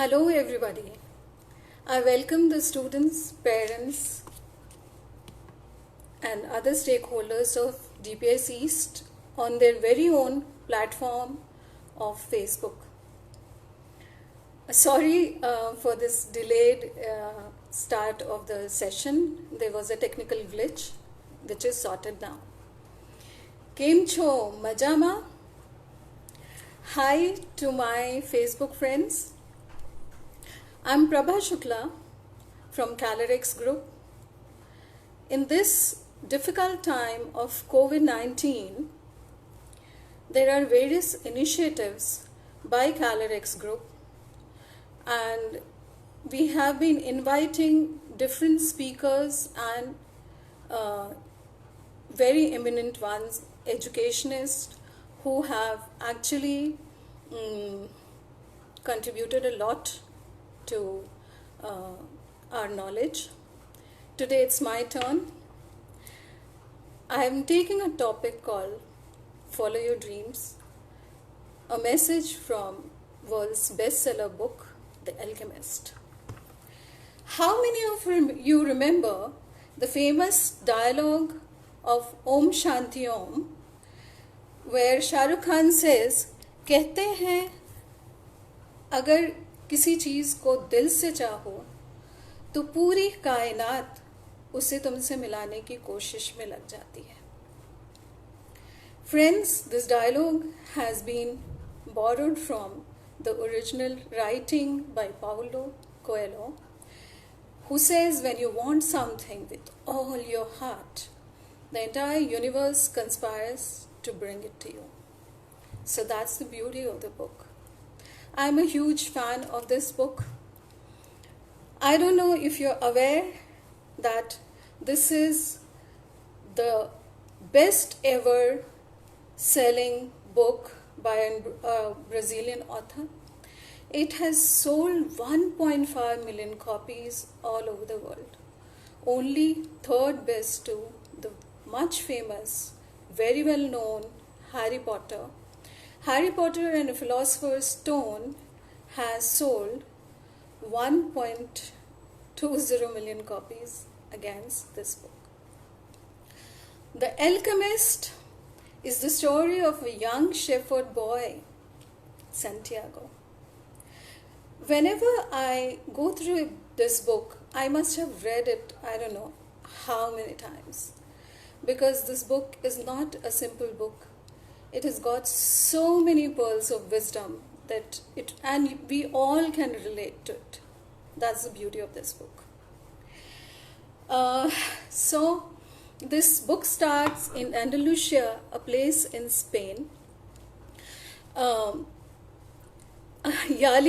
Hello everybody. I welcome the students, parents and other stakeholders of DPS East on their very own platform of Facebook. Sorry for this delayed start of the session. There was a technical glitch which is sorted now. Keem cho majama? Hi to my Facebook friends. I'm Prabha Shukla from Calorex Group. In this difficult time of COVID-19, there are various initiatives by Calorex Group, and we have been inviting different speakers and very eminent ones, educationists, who have actually contributed a lot to our knowledge. Today it's my turn. I am taking a topic called Follow Your Dreams, a message from world's bestseller book, The Alchemist. How many of you remember the famous dialogue of Om Shanti Om, where Shah Rukh Khan says, कहते हैं अगर किसी चीज़ को दिल से चाहो तो पूरी कायनात उसे तुमसे मिलाने की कोशिश में लग जाती है. Friends, this dialogue has been borrowed from the original writing by Paulo Coelho, who says when you want something with all your heart, the entire universe conspires to bring it to you. So that's the beauty of the book. I'm a huge fan of this book. I don't know if you're aware that this is the best ever selling book by a Brazilian author. It has sold 1.5 million copies all over the world. Only third best to the much famous, very well known Harry Potter. Harry Potter and the Philosopher's Stone has sold 1.20 million copies against this book. The Alchemist is the story of a young shepherd boy, Santiago. Whenever I go through this book, I must have read it, I don't know how many times, because this book is not a simple book. It has got so many pearls of wisdom and we all can relate to it. That's the beauty of this book. So this book starts in Andalusia, a place in Spain. Yali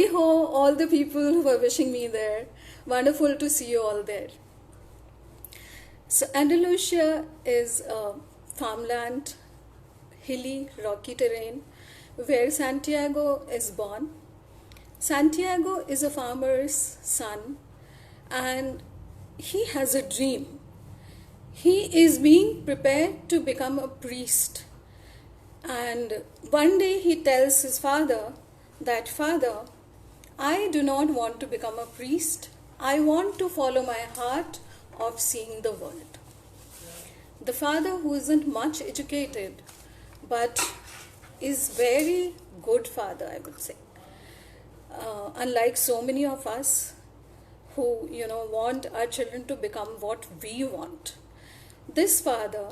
ho, all the people who are wishing me there. Wonderful to see you all there. So Andalusia is a farmland, hilly, rocky terrain, where Santiago is born. Santiago is a farmer's son, and he has a dream. He is being prepared to become a priest. And one day he tells his father that, "Father, I do not want to become a priest. I want to follow my heart of seeing the world." The father, who isn't much educated, but is very good father, I would say. Unlike so many of us who, want our children to become what we want. This father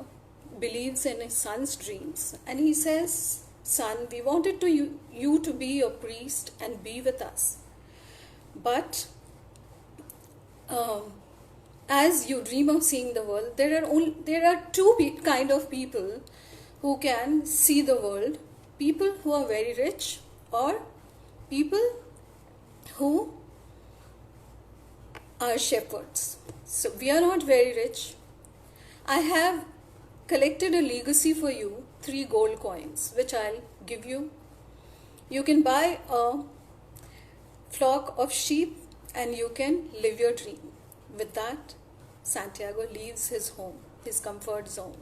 believes in his son's dreams, and he says, "Son, we wanted you to be a priest and be with us. But as you dream of seeing the world, there are two kind of people who can see the world: people who are very rich or people who are shepherds. So we are not very rich. I have collected a legacy for you, 3 gold coins, which I'll give you. You can buy a flock of sheep and you can live your dream." With that, Santiago leaves his home, his comfort zone,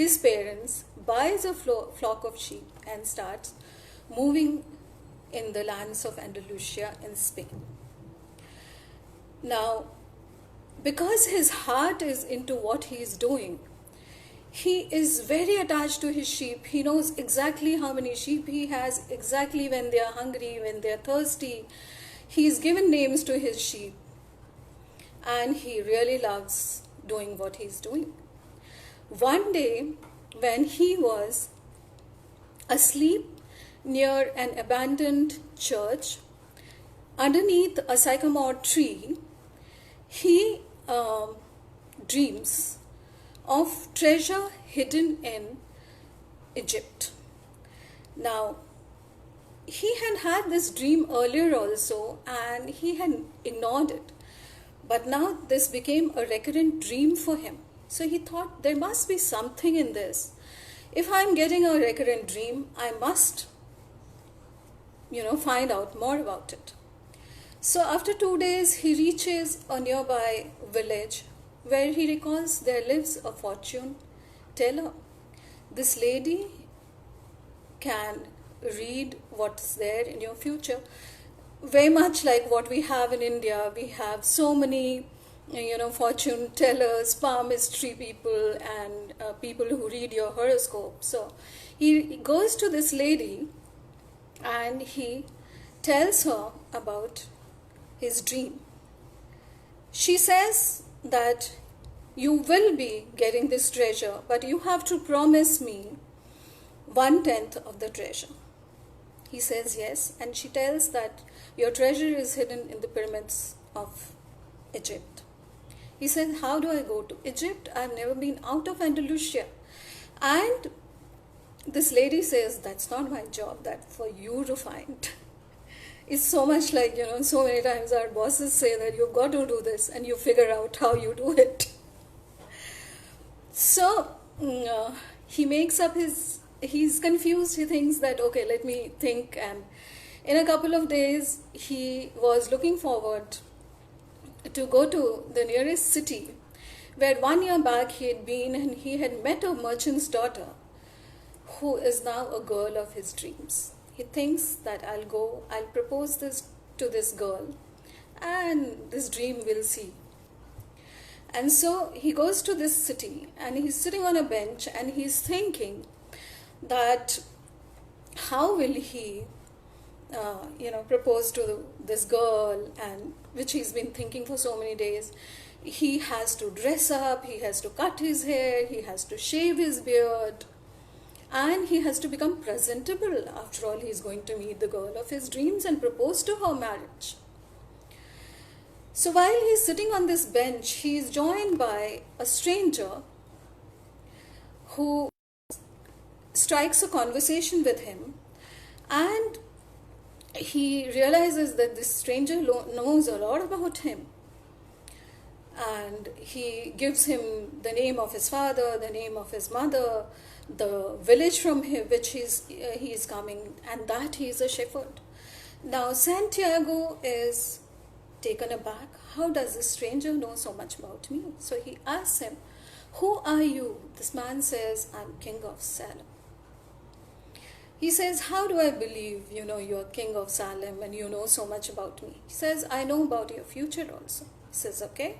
his parents, buys a flock of sheep and starts moving in the lands of Andalusia in Spain. Now, because his heart is into what he is doing, he is very attached to his sheep. He knows exactly how many sheep he has, exactly when they are hungry, when they are thirsty. He's given names to his sheep, and he really loves doing what he's doing. One day, when he was asleep near an abandoned church, underneath a sycamore tree, he dreams of treasure hidden in Egypt. Now, he had this dream earlier also, and he had ignored it. But now this became a recurrent dream for him. So he thought, there must be something in this. If I'm getting a recurrent dream, I must, find out more about it. So after 2 days, he reaches a nearby village where he recalls there lives a fortune teller. This lady can read what's there in your future. Very much like what we have in India, we have so many, fortune tellers, palmistry people, and people who read your horoscope. So he goes to this lady and he tells her about his dream. She says that you will be getting this treasure, but you have to promise me 1/10 of the treasure. He says yes, and she tells that your treasure is hidden in the pyramids of Egypt. He says, how do I go to Egypt? I've never been out of Andalusia. And this lady says, that's not my job, that's for you to find. It's so much like, so many times our bosses say that you've got to do this and you figure out how you do it. So he makes up he's confused. He thinks that, okay, let me think. And in a couple of days, he was looking forward to go to the nearest city where 1 year back he had been, and he had met a merchant's daughter who is now a girl of his dreams. He thinks that I'll propose this to this girl, and this dream will see. And so he goes to this city, and he's sitting on a bench, and he's thinking that how will he, propose to this girl, and which he's been thinking for so many days. He has to dress up, he has to cut his hair, he has to shave his beard, and he has to become presentable. After all, he's going to meet the girl of his dreams and propose to her marriage. So while he's sitting on this bench, he is joined by a stranger who strikes a conversation with him, and he realizes that this stranger knows a lot about him. And he gives him the name of his father, the name of his mother, the village from which he is coming, and that he is a shepherd. Now Santiago is taken aback. How does this stranger know so much about me? So he asks him, who are you? This man says, I'm king of Salem. He says, how do I believe, you're king of Salem and you know so much about me? He says, I know about your future also. He says, okay.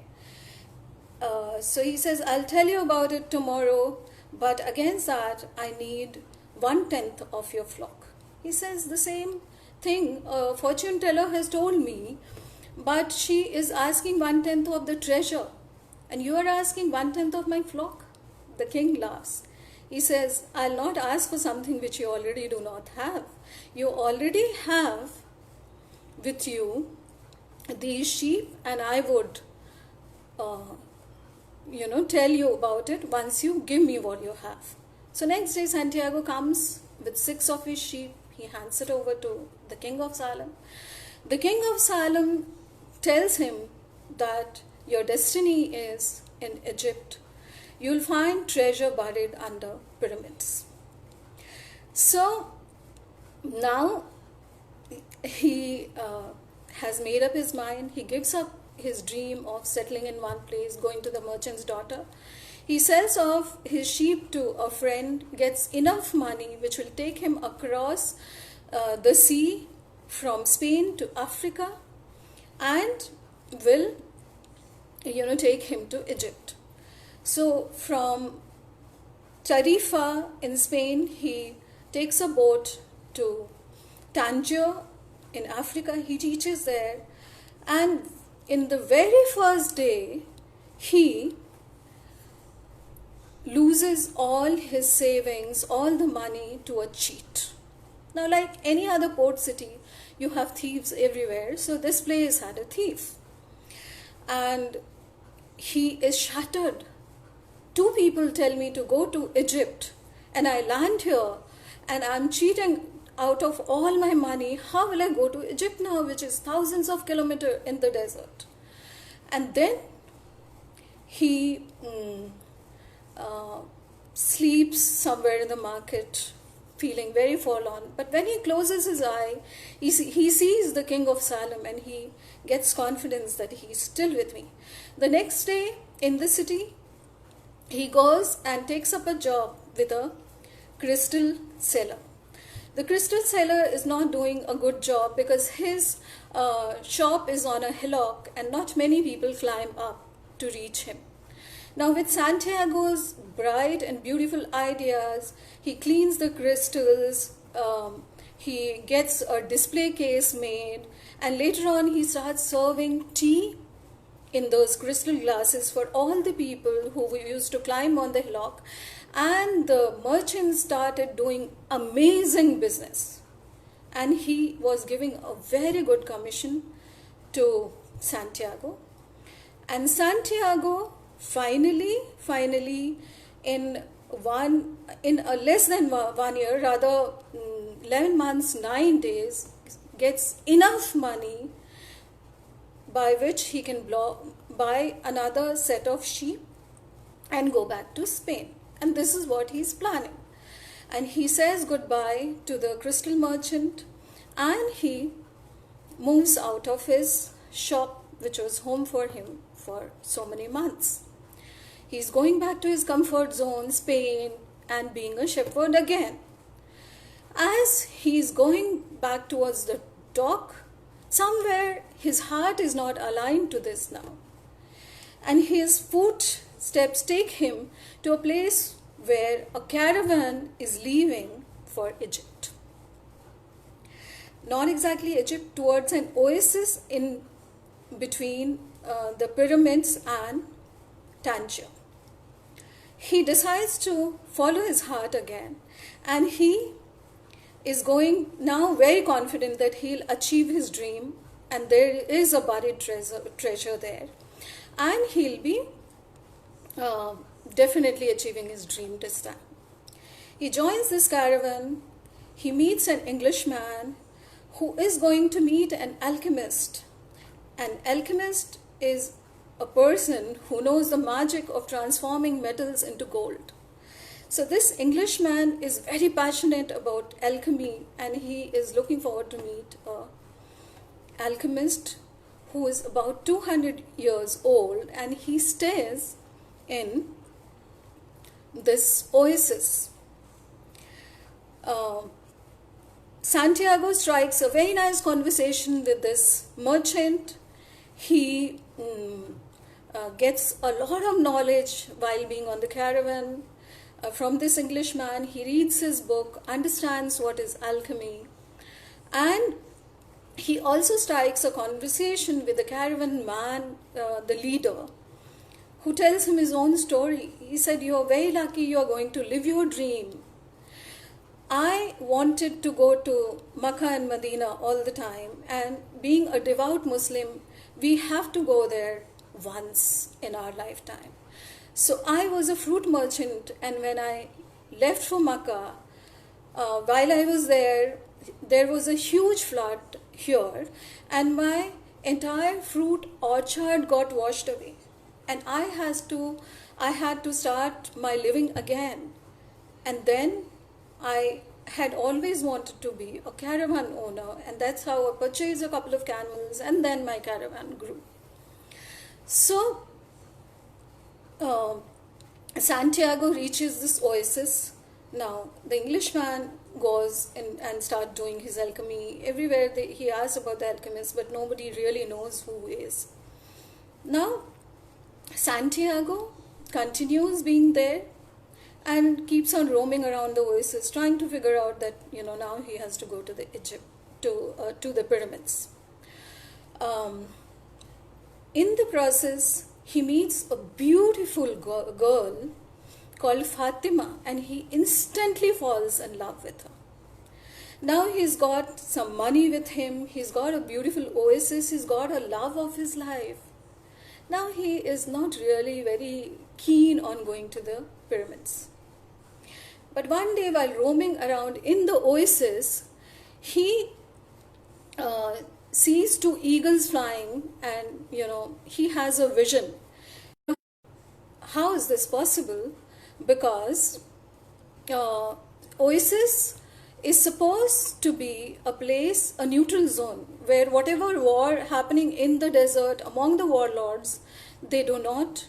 So he says, I'll tell you about it tomorrow, but against that, I need 1/10 of your flock. He says the same thing a fortune teller has told me, but she is asking 1/10 of the treasure, and you are asking 1/10 of my flock? The king laughs. He says, I'll not ask for something which you already do not have. You already have with you these sheep, and I would, tell you about it once you give me what you have. So next day, Santiago comes with 6 of his sheep. He hands it over to the king of Salem. The king of Salem tells him that your destiny is in Egypt. You'll find treasure buried under pyramids. So now he has made up his mind. He gives up his dream of settling in one place, going to the merchant's daughter. He sells off his sheep to a friend, gets enough money which will take him across the sea from Spain to Africa and will, take him to Egypt. So from Tarifa in Spain, he takes a boat to Tangier in Africa. He teaches there, and in the very first day, he loses all his savings, all the money to a cheat. Now, like any other port city, you have thieves everywhere, so this place had a thief. And he is shattered. Two people tell me to go to Egypt, and I land here, and I'm cheating out of all my money. How will I go to Egypt now, which is thousands of kilometers in the desert? And then he sleeps somewhere in the market, feeling very forlorn. But when he closes his eye, he sees the king of Salem, and he gets confidence that he's still with me. The next day in the city, he goes and takes up a job with a crystal seller. The crystal seller is not doing a good job because his shop is on a hillock and not many people climb up to reach him. Now, with Santiago's bright and beautiful ideas, he cleans the crystals, he gets a display case made, and later on he starts serving tea in those crystal glasses for all the people who used to climb on the hillock. And the merchants started doing amazing business. And he was giving a very good commission to Santiago. And Santiago finally, in less than 1 year, rather 11 months, 9 days, gets enough money by which he can buy another set of sheep and go back to Spain. And this is what he's planning. And he says goodbye to the crystal merchant, and he moves out of his shop, which was home for him for so many months. He's going back to his comfort zone, Spain, and being a shepherd again. As he's going back towards the dock, somewhere his heart is not aligned to this now. And his footsteps take him to a place where a caravan is leaving for Egypt. Not exactly Egypt, towards an oasis in between the pyramids and Tangier. He decides to follow his heart again, and he is going now very confident that he'll achieve his dream, and there is a buried treasure there, and he'll be definitely achieving his dream this time. He joins this caravan. He meets an Englishman who is going to meet an alchemist. An alchemist is a person who knows the magic of transforming metals into gold. So this Englishman is very passionate about alchemy, and he is looking forward to meet an alchemist who is about 200 years old, and he stays in this oasis. Santiago strikes a very nice conversation with this merchant. He gets a lot of knowledge while being on the caravan from this Englishman. He reads his book, understands what is alchemy, and he also strikes a conversation with the caravan man, the leader, who tells him his own story. He said, "You are very lucky, you are going to live your dream. I wanted to go to Makkah and Medina all the time, and being a devout Muslim, we have to go there once in our lifetime. So I was a fruit merchant, and when I left for Makkah, while I was there was a huge flood here, and my entire fruit orchard got washed away, and I had to start my living again. And then I had always wanted to be a caravan owner, and that's how I purchased a couple of camels, and then my caravan grew." So Santiago reaches this oasis. Now the Englishman goes and start doing his alchemy. Everywhere he asks about the alchemist, but nobody really knows who he is. Now, Santiago continues being there and keeps on roaming around the oasis, trying to figure out that now he has to go to the Egypt to the pyramids. In the process, he meets a beautiful girl called Fatima, and he instantly falls in love with her. Now he's got some money with him, he's got a beautiful oasis, he's got a love of his life. Now he is not really very keen on going to the pyramids. But one day, while roaming around in the oasis, he sees two eagles flying, and he has a vision. How is this possible? Because oasis is supposed to be a place, a neutral zone, where whatever war happening in the desert among the warlords, they do not,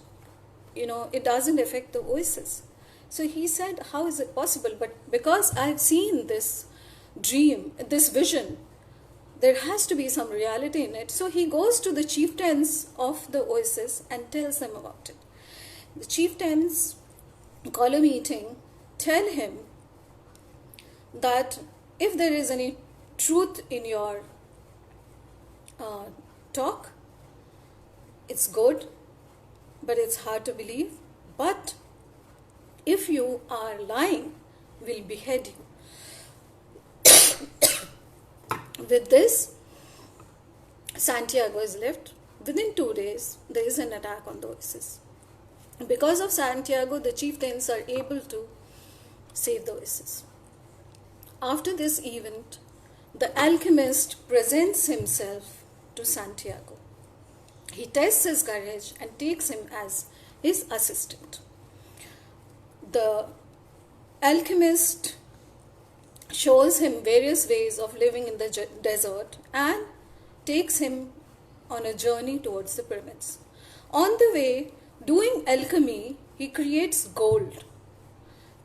it doesn't affect the oasis. So he said, how is it possible? But because I've seen this dream, this vision, there has to be some reality in it. So he goes to the chieftains of the oasis and tells them about it. The chieftains call a meeting, tell him that if there is any truth in your talk, it's good, but it's hard to believe. But if you are lying, we'll behead you. With this, Santiago is left. Within 2 days, there is an attack on the oasis. Because of Santiago, the chieftains are able to save the oasis. After this event, the alchemist presents himself to Santiago. He tests his courage and takes him as his assistant. The alchemist shows him various ways of living in the desert and takes him on a journey towards the pyramids. On the way, doing alchemy, he creates gold,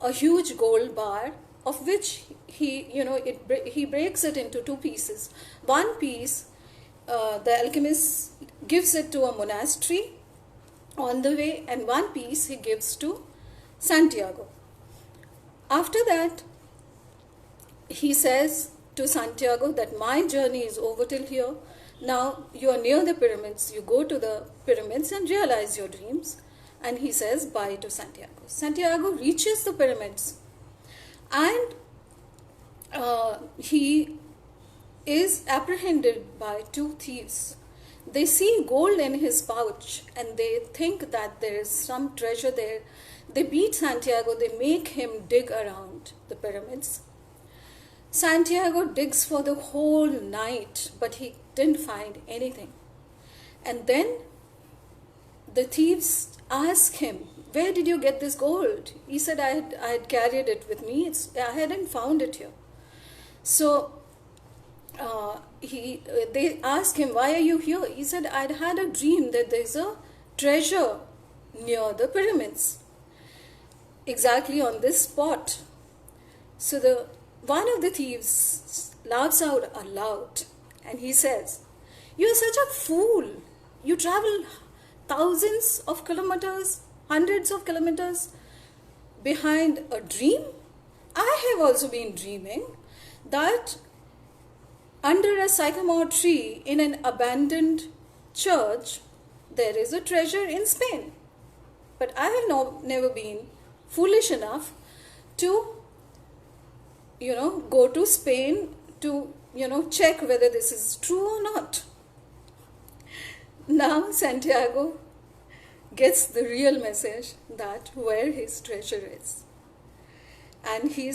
a huge gold bar, of which he breaks it into two pieces. One piece, the alchemist gives it to a monastery on the way, and one piece he gives to Santiago. After that, he says to Santiago that my journey is over till here. Now you are near the pyramids. You go to the pyramids and realize your dreams. And he says bye to Santiago. Santiago reaches the pyramids, and he is apprehended by two thieves. They see gold in his pouch and they think that there is some treasure there. They beat Santiago. They make him dig around the pyramids. Santiago digs for the whole night, but he didn't find anything. And then the thieves ask him, where did you get this gold? He said, I had carried it with me. I hadn't found it here. So they ask him, why are you here? He said, I'd had a dream that there's a treasure near the pyramids, exactly on this spot. So one of the thieves laughs out aloud and he says, you're such a fool. You travel thousands of kilometers, hundreds of kilometers behind a dream. I have also been dreaming that under a sycamore tree in an abandoned church, there is a treasure in Spain. But I have never been foolish enough to, go to Spain to, check whether this is true or not. Now Santiago gets the real message that where his treasure is. And he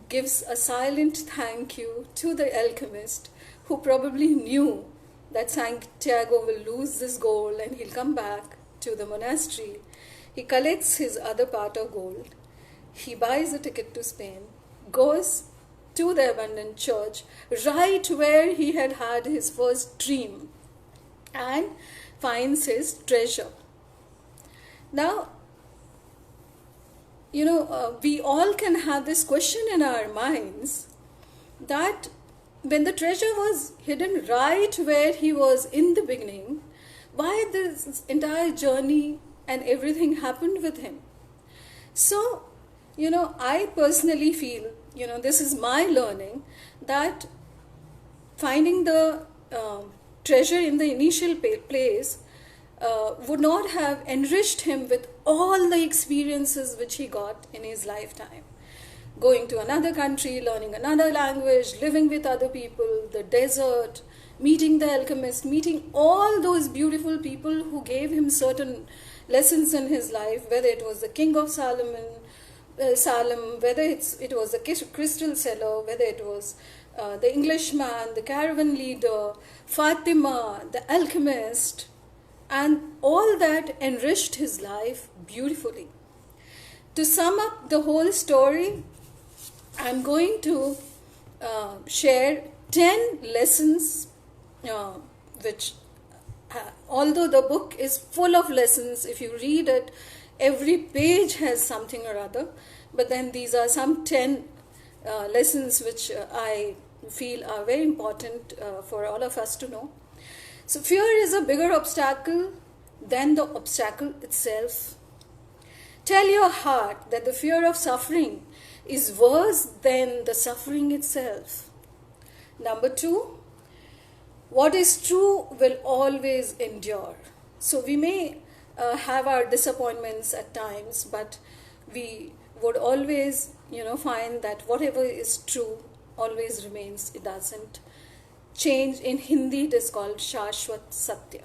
gives a silent thank you to the alchemist, who probably knew that Santiago will lose this gold and he'll come back to the monastery. He collects his other part of gold. He buys a ticket to Spain, goes to the abandoned church, right where he had had his first dream, and finds his treasure. Now, we all can have this question in our minds that when the treasure was hidden right where he was in the beginning, why this entire journey and everything happened with him. So, I personally feel, this is my learning, that finding the treasure in the initial place would not have enriched him with all the experiences which he got in his lifetime. Going to another country, learning another language, living with other people, the desert, meeting the alchemist, meeting all those beautiful people who gave him certain lessons in his life, whether it was the king of Salem, whether it was the crystal seller, whether it was the Englishman, the caravan leader, Fatima, the alchemist, and all that enriched his life beautifully. To sum up the whole story, I'm going to share 10 lessons which, although the book is full of lessons, if you read it, every page has something or other, but then these are some 10 lessons which I feel are very important for all of us to know. So fear is a bigger obstacle than the obstacle itself. Tell your heart that the fear of suffering is worse than the suffering itself. Number 2, what is true will always endure. So we may have our disappointments at times, but we would always, find that whatever is true always remains. It doesn't change. In Hindi, it is called Shashwat Satya.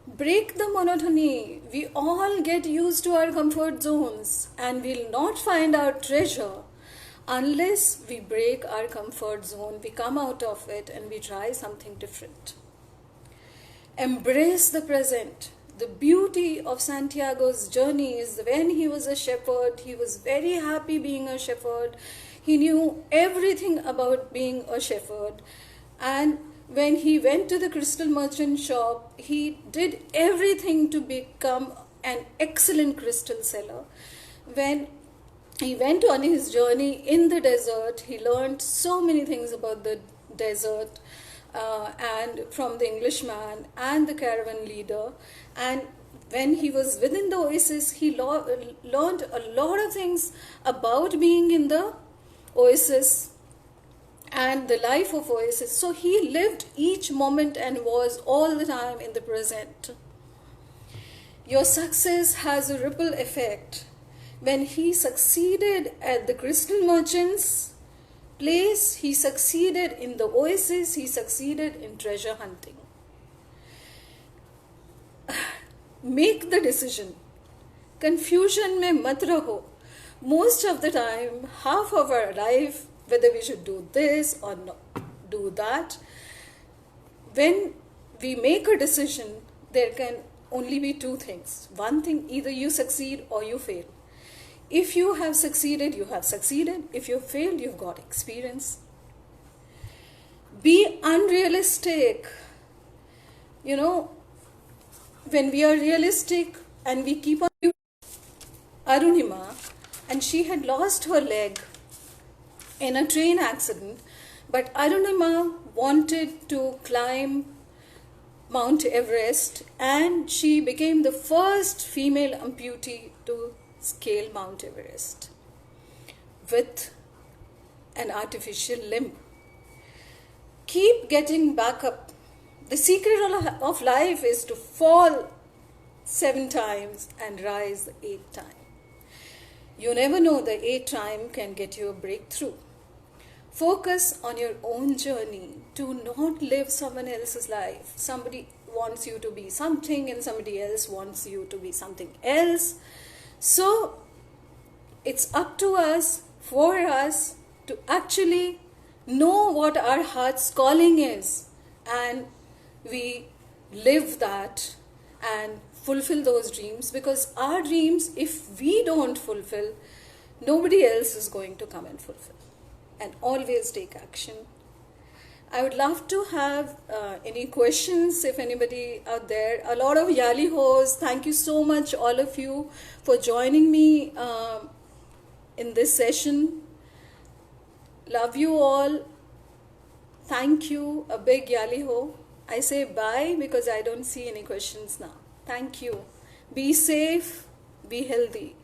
Break the monotony. We all get used to our comfort zones and we'll not find our treasure unless we break our comfort zone, we come out of it and we try something different. Embrace the present. The beauty of Santiago's journey is when he was a shepherd, he was very happy being a shepherd. He knew everything about being a shepherd. And when he went to the crystal merchant shop, he did everything to become an excellent crystal seller. When he went on his journey in the desert, he learned so many things about the desert and from the Englishman and the caravan leader. And when he was within the oasis, he learned a lot of things about being in the oasis and the life of oasis. So he lived each moment and was all the time in the present. Your success has a ripple effect. When he succeeded at the crystal merchant's place, he succeeded in the oasis, he succeeded in treasure hunting. Make the decision. Confusion mein mat raho. Most of the time, half of our life, whether we should do this or not, do that, when we make a decision, there can only be two things. One thing, either you succeed or you fail. If you have succeeded, you have succeeded. If you failed, you've got experience. Be unrealistic. When we are realistic and we keep on Arunima, and she had lost her leg in a train accident, but Arunima wanted to climb Mount Everest, and she became the first female amputee to scale Mount Everest with an artificial limb. Keep getting back up. The secret of life is to fall 7 times and rise the 8th time. You never know, the 8th time can get you a breakthrough. Focus on your own journey. Do not live someone else's life. Somebody wants you to be something and somebody else wants you to be something else. So it's up to us, for us, to actually know what our heart's calling is, and we live that and fulfill those dreams, because our dreams, if we don't fulfill, nobody else is going to come and fulfill. And always take action. I would love to have any questions if anybody out there. A lot of Yali hos. Thank you so much, all of you, for joining me in this session. Love you all. Thank you. A big Yali ho. I say bye because I don't see any questions now. Thank you. Be safe. Be healthy.